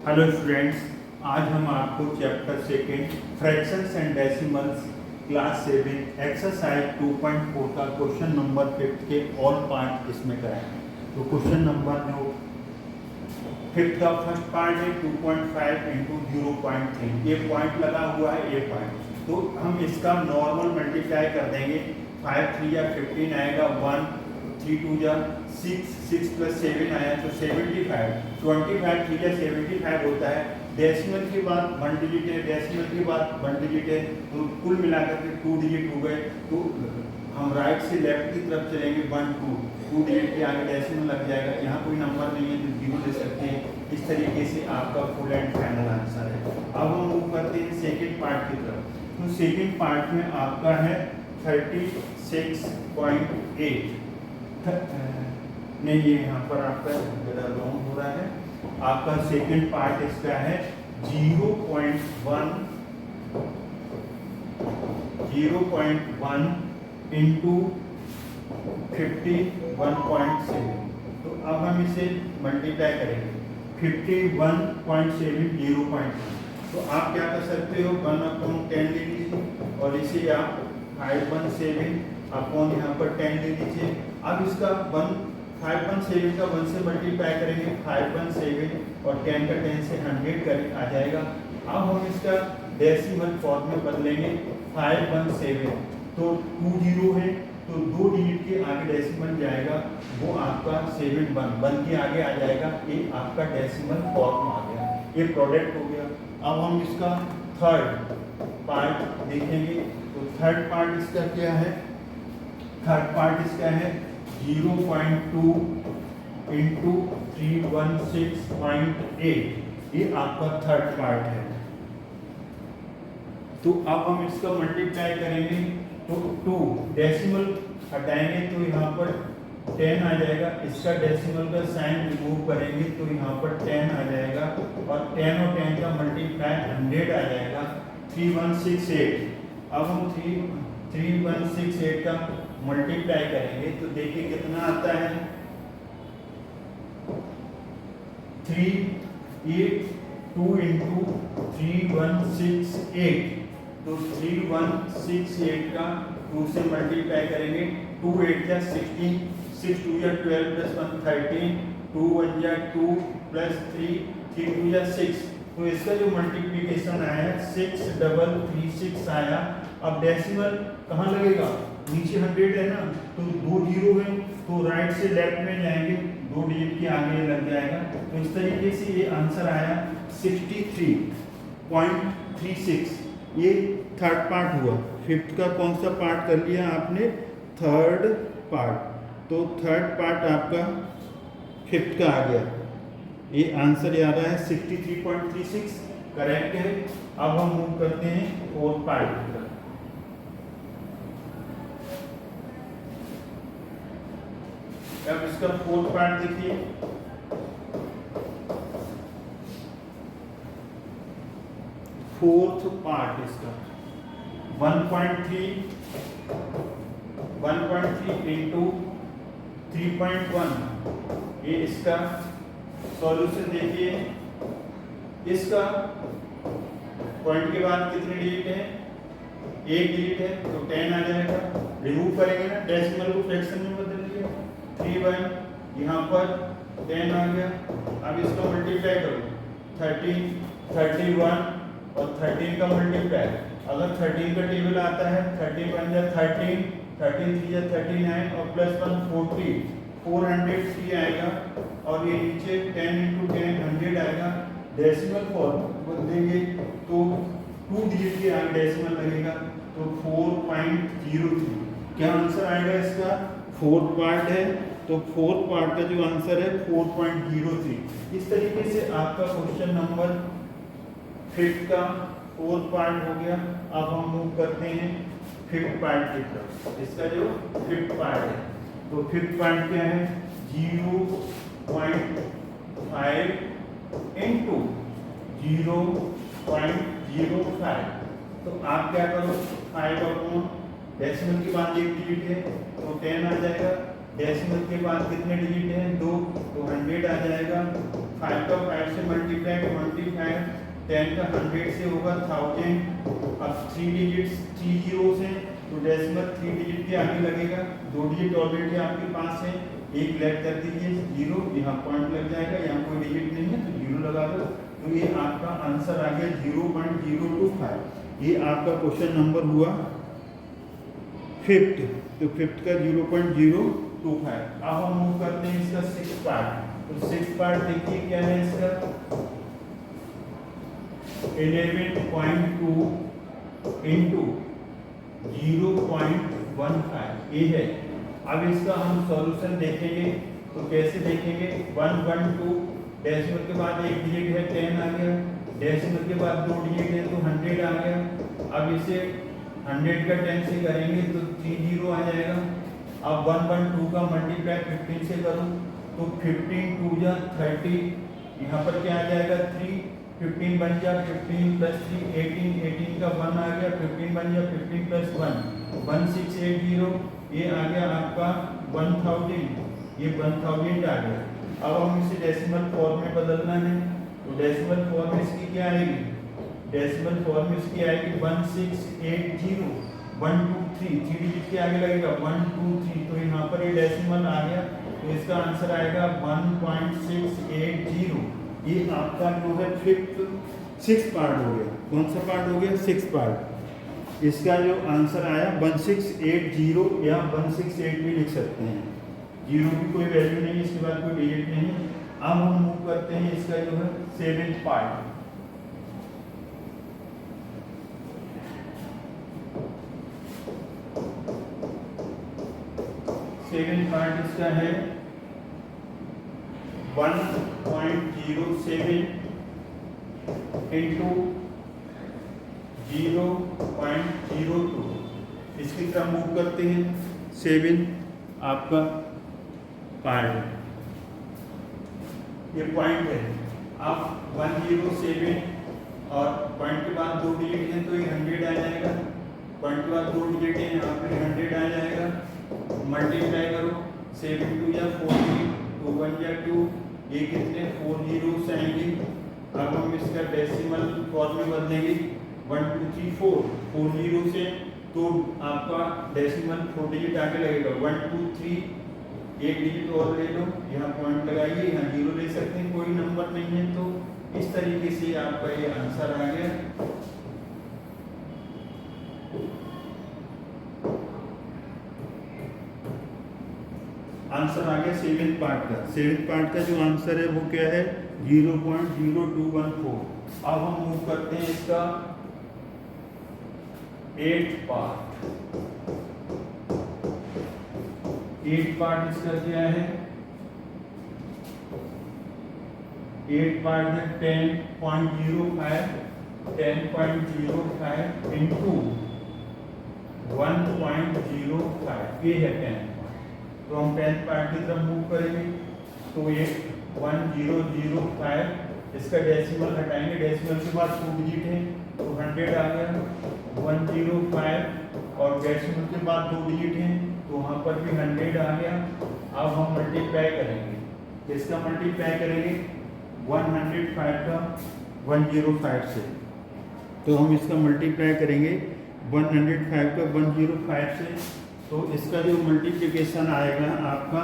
Hello students, आज हम आपको chapter second fractions and decimals class 7 exercise 2.4 का क्वेश्चन नंबर 5 के ऑल पार्ट इसमें कराएंगे। तो क्वेश्चन नंबर जो 5 का फर्स्ट पार्ट है 2.5 इंटू 0.3, ये पॉइंट लगा हुआ है ये पॉइंट। तो हम इसका नॉर्मल मल्टीप्लाई कर देंगे। 5 3 या 15 आएगा, 1 3 2 या 6 6 प्लस 7 आया तो 75। 25 3 या 75 होता है। डेसिमल के बाद 1 डिजिट है, डेसिमल के बाद 1 डिजिट है, तो कुल मिलाकर के 2 डिजिट हो गए। तो हम राइट से लेफ्ट की तरफ चलेंगे, 1 2 डिजिट के आगे डेसिमल लग जाएगा। यहाँ कोई नंबर नहीं है तो 0 ले सकते हैं। इस तरीके से आपका फुल एंड फाइनल आंसर है। अब हम मूव करते हैं सेकेंड पार्ट की तरफ। तो सेकेंड पार्ट में आपका है 36.8 नहीं, ये यहाँ पर आपका जरा रॉन्ग हो रहा है। आपका सेकंड पार्ट इसका है 0.1 इंटू 51.7। तो अब हम इसे मल्टीप्लाई करेंगे। 51.7 0.1, तो आप क्या कर सकते हो, 1/10 ले लीजिए और इसे आप 517 अपॉन यहाँ पर 10 ले लीजिए। अब इसका 517 का 1 से मल्टीप्लाई करेंगे, 517 और 10 का 10 से 100 कर आ जाएगा। अब हम इसका डेसिमल फॉर्म में बदलेंगे। 517 तो 2 0 है, तो 2 डिजिट के आगे डेसिमल जाएगा, वो आपका 7 1 के आगे आ जाएगा। ये आपका डेसिमल फॉर्म आ गया, ये प्रोडक्ट हो गया। अब हम इसका थर्ड पार्ट देखेंगे। तो थर्ड पार्ट इसका क्या है, थर्ड पार्ट इसका है 0.2 इंटू 316.8, ये आपका थर्ड पार्ट है। तो अब हम इसका मल्टीप्लाई करेंगे, तो 2 डेसिमल हटाएंगे तो यहाँ पर 10 आ जाएगा। इसका डेसिमल का साइन रिमूव करेंगे तो यहाँ पर 10 आ जाएगा और 10 और 10 का मल्टीप्लाई 100 आ जाएगा। 3168। अब हम 3168 का मल्टीप्लाई करेंगे तो देखिए कितना आता है, 382 इंटू 3168। तो 3168 का 2 से मल्टीप्लाई करेंगे। 2 8 या 16, 6 2 या 12 प्लस 1 13, 2 1 या 2 प्लस 3 3 2 या 6। तो इसका जो मल्टीप्लिकेशन आया 6336 आया। अब डेसिमल कहाँ लगेगा, नीचे 100 है ना, तो 2 0 है, तो राइट से लेफ्ट में जाएंगे, 2 डिजिट के आगे लग जाएगा। तो इस तरीके से ये आंसर आया 63.36। ये थर्ड पार्ट हुआ। फिफ्थ का कौन सा पार्ट कर लिया आपने, थर्ड पार्ट। तो थर्ड पार्ट आपका फिफ्थ का आ गया, ये आंसर आ रहा है 63.36, करेक्ट है। अब हम मूव करते हैं फोर्थ पार्ट की तरफ। अब इसका फोर्थ पार्ट देखिए, फोर्थ पार्ट इसका 1.3 इंटू 3.1, ये इसका सॉल्यूशन देखिए। इसका पॉइंट के बाद कितने डिजिट है, 1 डिजिट है, तो 10 आ जाएगा। रिमूव करेंगे ना, डेसिमल को फ्रैक्शन में बदल दिया, 3 यहाँ पर 10 आ गया। अब इसका मल्टीप्लाई करो, 13 31 और 13 का मल्टीप्लाई। अगर 13 का टेबल आता है, 13 1 या 13, 13 3 या 39 और प्लस 1 40, 403 आएगा। और ये नीचे 10 इंटू 10 100 आएगा। डेसिमल फॉर्म बदलेंगे तो 2 डिजिट के आगे डेसिमल लगेगा, तो 4.03। क्या आंसर आएगा इसका, फोर्थ पार्ट है, तो फोर्थ पार्ट का जो आंसर है 4.03। इस तरीके से आपका क्वेश्चन नंबर 5 का फोर्थ पार्ट हो गया। अब हम मूव करते हैं फिफ्थ पार्ट की तरफ। इसका जो फिफ्थ पार्ट है, तो फिफ्थ पार्ट क्या है, 0.5 इंटू 0.05। तो आप क्या करो, 5 अपॉन डेसिमल के बाद 1 डिजिट है तो 10 आ जाएगा। डेसिमल के बाद कितने डिजिट हैं, 2, तो 100 आ जाएगा। 5 का 5 से मल्टीप्लाई 25, 10 का 100 से होगा 1000। अब 3 डिजिट्स 3 जीरोस हैं तो डेसिमल 3 डिजिट के आगे लगेगा। 2 डिजिट ऑलरेडी आपके पास है, एक लेफ्ट कर दीजिए 0, यहाँ पॉइंट लग जाएगा, यहाँ कोई डिजिट नहीं है तो 0 लगा दो। तो ये आपका आंसर आ गया 0.025। ये आपका क्वेश्चन नंबर हुआ 5th। तो 5th का 0.025। अब हम मूव करते हैं इसका 6th पार्ट। तो 6th पार्ट देखिए क्या है इसका 11.2 इंटू 0.15 ये है। अब इसका हम सॉल्यूशन देखेंगे तो कैसे देखेंगे, 112 डेसिमल के बाद एक डिजिट है 10 आ गया, डेसिमल के बाद 2 डिजिट है तो 100 आ गया। अब इसे 100 का 10 से करेंगे तो 30 आ जाएगा। अब 112 का मल्टीप्लाई 15 से करूँ तो 15 2 जा 30, यहाँ पर क्या आ जाएगा 3, 15 बन जा 15 प्लस 3 18, 18 का 1 आ गया, 15 बन जा 15 प्लस 1 1680। ये आ गया आपका 1000, ये 1000 आ गया। अब हम इसे डेसिमल फॉर्म में बदलना है तो डेसिमल फॉर्म में इसकी क्या आएगी, डेसिमल फॉर्म में इसकी आएगी 1680 1 2 3 3 डिजिट के आगे लगेगा 1 2 3, तो यहाँ पर ये डेसिमल आ गया तो इसका आंसर आएगा 1.680। ये आपका जो है 6th पार्ट हो गया। कौन सा पार्ट हो गया, 6th पार्ट। इसका जो आंसर आया 1680 या 168 भी लिख सकते हैं, 0 की कोई वैल्यू नहीं, इसके बाद कोई डिजिट नहीं। अब हम मूव करते हैं इसका जो है 7th पार्ट। सेवेंथ पार्ट इसका है 1.07 इंटू 0.02। इसकी तरफ मूव करते हैं। 7 आपका पार्ट, ये पॉइंट है। आप 107 और पॉइंट के बाद 2 डिजिट हैं तो ये 100 आ जाएगा, पॉइंट के बाद 2 डिजिट हैं यहाँ पे 100 आ जाएगा। मल्टीप्लाई करो 7 2 या 40, 2 1 या 2, ये कितने 4 जीरोस आएंगे। अब हम इसका डेसिमल फॉर्म में बदलेंगे 1 2 3 4 जीरो से, तो आपका डेसिमल 4 डिजिट आगे लगेगा 1 2 3, एक डिजिट और ले लो, यहाँ पॉइंट लगाइए, यहाँ 0 ले सकते हैं, कोई नंबर नहीं है। तो इस तरीके से आपका ये आंसर आ गया। आंसर आ गया 7th पार्ट का। 7th पार्ट का जो आंसर है वो क्या है 0.0214। अब हम मूव करते हैं इसका 8th पार्ट। 8th पार्ट इसका क्या है, 8th पार्ट है 10.05 इंटू 1.05, ये है 10। तो हम 10th पार्ट की तरफ मूव करेंगे तो ये 1005, इसका डेसिमल हटाएंगे, डेसिमल के बाद 2 डिजिट है तो 100 आ गया 105, और डेसिमल के बाद 2 डिजिट हैं तो वहाँ पर भी 100 आ गया। अब हम मल्टीप्लाई करेंगे, इसका मल्टीप्लाई करेंगे 105 का 105 से, तो हम इसका मल्टीप्लाई करेंगे 105 का 105 से, तो इसका जो मल्टीप्लिकेशन आएगा आपका,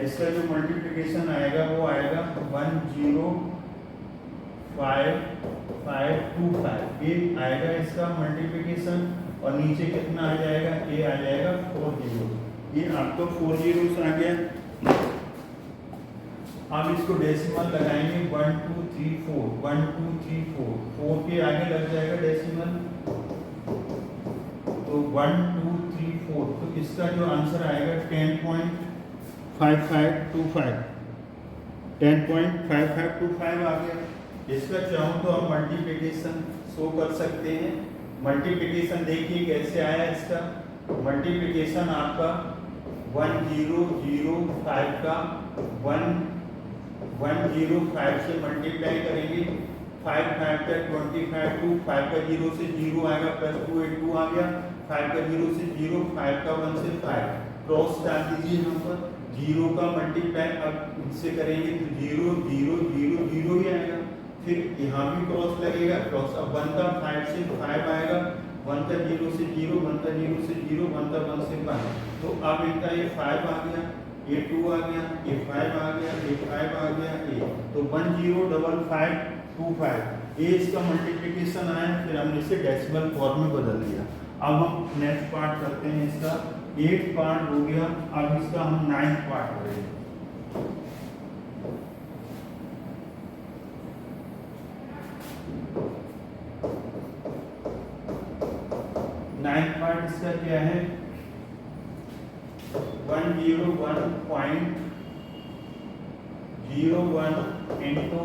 इसका जो मल्टीप्लिकेशन आएगा वो आएगा 105,525, ये आएगा इसका मल्टीप्लिकेशन। और नीचे कितना आ जाएगा, ये आ जाएगा 40, ये आपका 40 आ गया। अब इसको डेसिमल लगाएंगे 1 2 3 4, 1 2 3 4 के आगे लग जाएगा डेसिमल, तो 1 2 3 4, तो इसका जो आंसर आएगा 10.5525 आ गया। इसका चाहूँ तो हम मल्टीप्लिकेशन शो कर सकते हैं। मल्टीप्लिकेशन देखिए कैसे आया, इसका मल्टीप्लिकेशन आपका 1005 का 105 से मल्टीप्लाई करेंगे, 5 5 का 25, 2 5 का 0 से 0 आएगा, प्लस 2 8 2 आ गया, 5 का 0 से 0, 5 का 1 से 5, क्रॉस डाल दीजिए यहाँ पर, जीरो का मल्टीप्लाई अब इससे करेंगे तो जीरो जीरो जीरो जीरो ही आएगा, फिर यहाँ भी क्रॉस लगेगा, क्रॉस अब 1 का 5 से 5 आएगा, 1 का 0 से 0, 1 का 0 से 0, 1 का 1 से 1, तो अब इनका ये 5 आ गया, ये 2 आ गया, ये 5 आ गया, ये 5 आ गया, ये तो 1 0 डबल 5 2 5 ये इसका मल्टीप्लिकेशन आया, फिर हमने इसे डेसिमल फॉर्म में बदल दिया। अब हम नेक्स्ट पार्ट करते हैं, इसका 8 पार्ट हो गया, अब इसका हम 9 पार्ट करेंगे। नाइन्थ पार्ट इसका क्या है, 101.01 into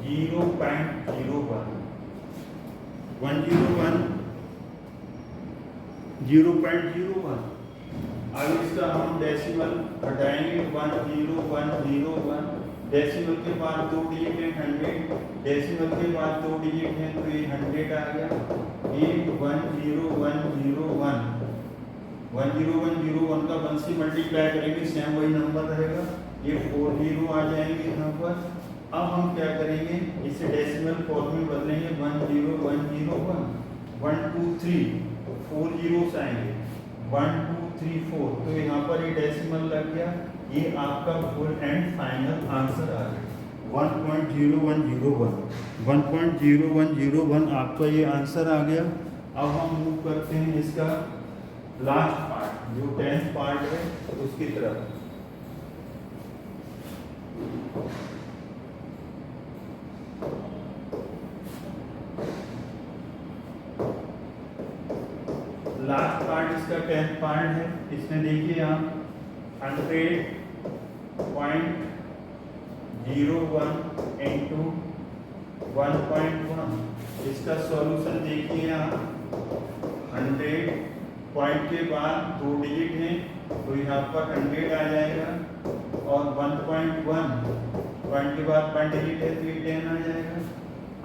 0.01 0.01। अब इसका हम डेसिमल हटाएंगे, 10101, डेसिमल के बाद 2 डिजिट है 100, डेसिमल के बाद 2 डिजिट है तो ये 100 आ गया, ये 10101 10101 का 1 से मल्टीप्लाई करेंगे, सेम वही नंबर रहेगा, ये 40 आ जाएंगे यहाँ पर। अब हम क्या करेंगे, इसे डेसिमल फॉर्म में बदलेंगे, 10101 1 2 3 4 जीरोस आएंगे, 1 2 3 4, तो यहाँ पर ये डेसिमल लग गया, ये आपका फुल एंड फाइनल आंसर आ गया 1.0101 1.0101 आपका ये आंसर आ गया। अब हम मूव करते हैं इसका लास्ट पार्ट जो 10th पार्ट है उसकी तरफ। लास्ट पार्ट इसका 10th पार्ट है, इसमें देखिए आप 100.01 into 1.1, इसका सॉल्यूशन देखिए आप, 100 पॉइंट के बाद 2 डिजिट है तो यहाँ पर 100 आ जाएगा, और 1.1 पॉइंट के बाद 1 डिजिट है तो ये 10 आ जाएगा।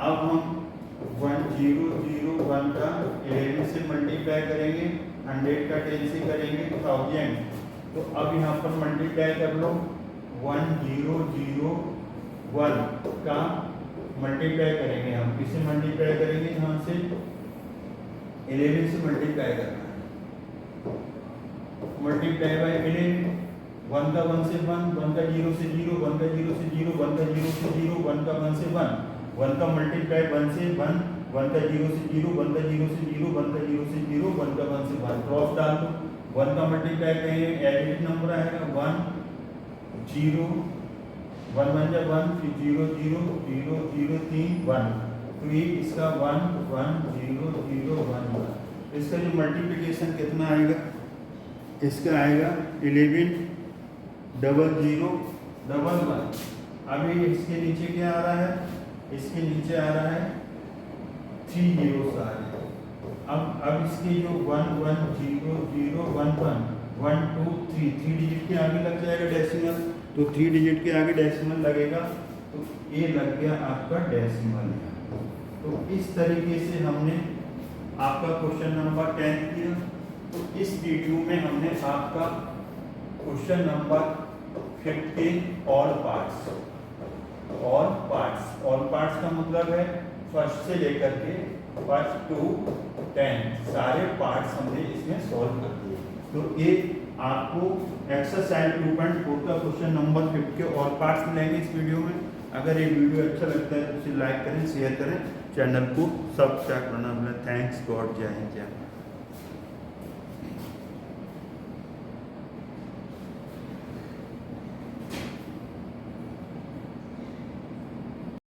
अब हम 1001 का 11 से मल्टीप्लाई करेंगे, 100 का 10 से करेंगे 1000, तो अब यहाँ पर मल्टीप्लाई कर लो, 1001 का मल्टीप्लाई करेंगे, हम किसे मल्टीप्लाई करेंगे, यहाँ से 11 से मल्टीप्लाई करना है, मल्टीप्लाई बाय 11, 1 का 1 से 1, 1 का 0 से 0, 1 का 0 से 0, 1 का 0 से 0, 1 का 1 से 1, 1 का मल्टीप्लाई 1 से 1, 1 का 0 से 0, 1 का 0 से 0, 1 का 0 से 0, 1 का 1 से 1, क्रॉस डाल दो, 1 का मल्टीप्लाई करेंगे एडिट नंबर आएगा 1 0 1 1 जा 1, फिर 0 0 0 0 3 1, तो ये इसका 1 1 0 0 1 1, इसका जो मल्टीप्लिकेशन कितना आएगा, इसका आएगा 110011। अभी इसके नीचे क्या आ रहा है, इसके नीचे आ रहा है 3 जीरोस आ रहे हैं। अब इसके जो 1 1 0 0 1 1 1 2 3 डिजिट के आगे लग जाएगा डेसिमल, तो 3 डिजिट के आगे डेसिमल लगेगा, तो ये लग गया आपका डेसिमल। तो इस तरीके से हमने आपका क्वेश्चन नंबर 10 किया। तो इस वीडियो में हमने आपका क्वेश्चन नंबर 15 ऑल पार्ट्स का मतलब है फर्स्ट से लेकर के फर्स्ट टू 10 सारे पार्ट्स हमने इसमें सॉल्व कर दिए। तो ये आपको एक्सरसाइज 2.4 का क्वेश्चन नंबर 50 के ऑल पार्ट्स मिलेंगे इस वीडियो में। अगर ये वीडियो अच्छा लगता है तो इसे लाइक करें, शेयर करें, चैनल को सब्सक्राइब करना भूलें। थैंक्स गॉड, जय हिंद, जय भारत।